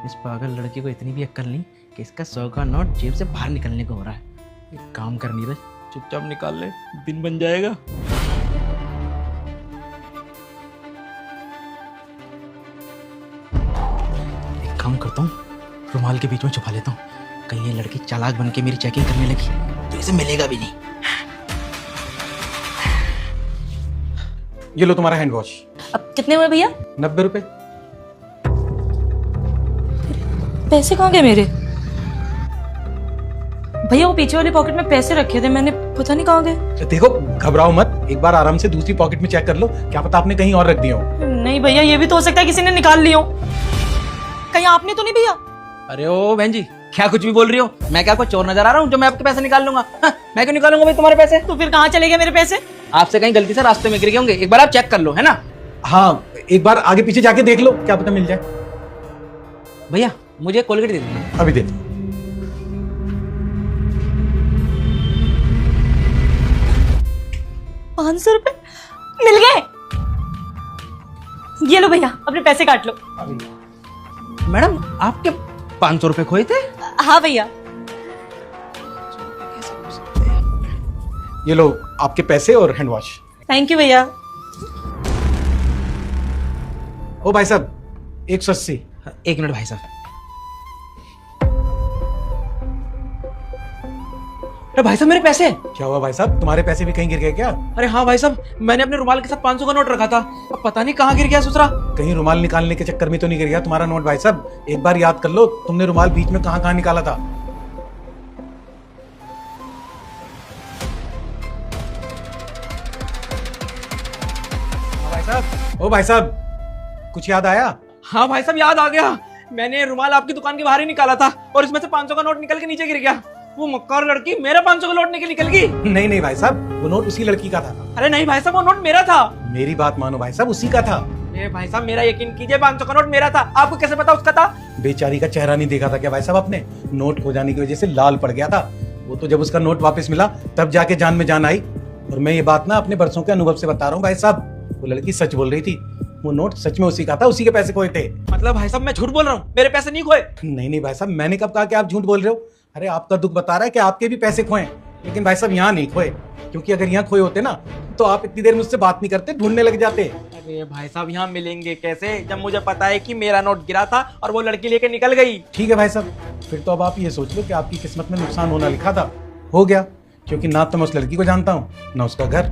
इस पागल लड़के को इतनी भी अक्ल नहीं कि इसका 100 का नोट जेब से बाहर निकलने को हो रहा है। एक काम कर नीरज, चुपचाप निकाल ले, दिन बन जाएगा। एक काम करता हूँ, रुमाल के बीच में छुपा लेता हूँ, कहीं ये लड़की चालाक बन के मेरी चेकिंग करने लगी तो इसे मिलेगा भी नहीं। ये लो तुम्हारा हैंड वॉश। अब कितने हुए भैया? 90 रुपए। पैसे कहाँ गए मेरे? भैया वो पीछे वाली पॉकेट में पैसे रखे थे मैंने, पता नहीं कहाँ गए। देखो घबराओ मत, एक बार आराम से दूसरी पॉकेट में चेक कर लो, क्या पता आपने कहीं और रख दिया हो। नहीं भैया, ये भी तो हो सकता है किसी ने निकाल लिया हो। कहीं आपने तो नहीं भैया? अरे ओ बहन जी, क्या कुछ भी बोल रही हो? मैं क्या कोई चोर नजर आ रहा हूँ जो मैं आपके पैसे निकाल लूंगा? हाँ, मैं क्यों निकालूंगा भाई तुम्हारे पैसे? तो फिर कहाँ चले गए मेरे पैसे? आपसे कहीं गलती से रास्ते में गिर गए होंगे, एक बार आप चेक कर लो, है ना? हाँ, एक बार आगे पीछे जाके देख लो, क्या पता मिल जाए। भैया मुझे कोलगेट दे दीजिए। अभी दे दो। ₹500 मिल गए। ये लो भैया, अपने पैसे काट लो। मैडम आपके 500 रुपए खोए थे? हाँ भैया। ये लो आपके पैसे और हैंड वॉश। थैंक यू भैया। ओ भाई साहब 180। एक मिनट भाई साहब। अरे भाई साहब मेरे पैसे! क्या हुआ भाई साहब, तुम्हारे पैसे भी कहीं गिर गए क्या? अरे हाँ भाई साहब, मैंने अपने रुमाल के साथ 500 का नोट रखा था, अब पता नहीं कहाँ गिर गया ससुरा। कहीं रुमाल निकालने के चक्कर में तो नहीं गिर गया तुम्हारा नोट? भाई साहब एक बार याद कर लो, तुमने रुमाल बीच में कहाँ कहाँ निकाला था। भाई साहब, ओ भाई साहब, कुछ याद आया? हाँ भाई साहब याद आ गया, मैंने रुमाल आपकी दुकान के बाहर ही निकाला था और इसमें से 500 का नोट निकल के नीचे गिर गया। वो मक्कार लड़की मेरा 500 का नोट निकल गई। नहीं भाई साहब, वो नोट उसी लड़की का था। अरे नहीं भाई साहब, वो नोट मेरा था। मेरी बात मानो भाई साहब, उसी का था। ये भाई साहब मेरा यकीन कीजिए, 500 का नोट मेरा था। आपको कैसे पता उसका था? बेचारी का चेहरा नहीं देखा था क्या भाई साहब आपने? नोट खो जाने की वजह से लाल पड़ गया था। वो तो जब उसका नोट वापस मिला तब जाके जान में जान आई। और मैं ये बात ना अपने बरसों के अनुभव से बता रहा हूँ भाई साहब, वो लड़की सच बोल रही थी, वो नोट सच में उसी का था, उसी के पैसे खोए थे। मतलब भाई साहब मैं झूठ बोल रहा हूँ, मेरे पैसे नहीं खोए? नहीं भाई साहब, मैंने कब कहा कि आप झूठ बोल रहे हो? अरे आपका दुख बता रहा है कि आपके भी पैसे खोए, लेकिन भाई साहब यहाँ नहीं खोए, क्योंकि अगर यहाँ खोए होते ना तो आप इतनी देर मुझसे बात नहीं करते, ढूंढने लग जाते। अरे भाई साहब यहाँ मिलेंगे कैसे जब मुझे पता है कि मेरा नोट गिरा था और वो लड़की लेके निकल गई। ठीक है भाई साहब, फिर तो अब आप ये सोच लो कि आपकी किस्मत में नुकसान होना लिखा था, हो गया, क्योंकि ना तो मैं उस लड़की को जानता हूँ ना उसका घर।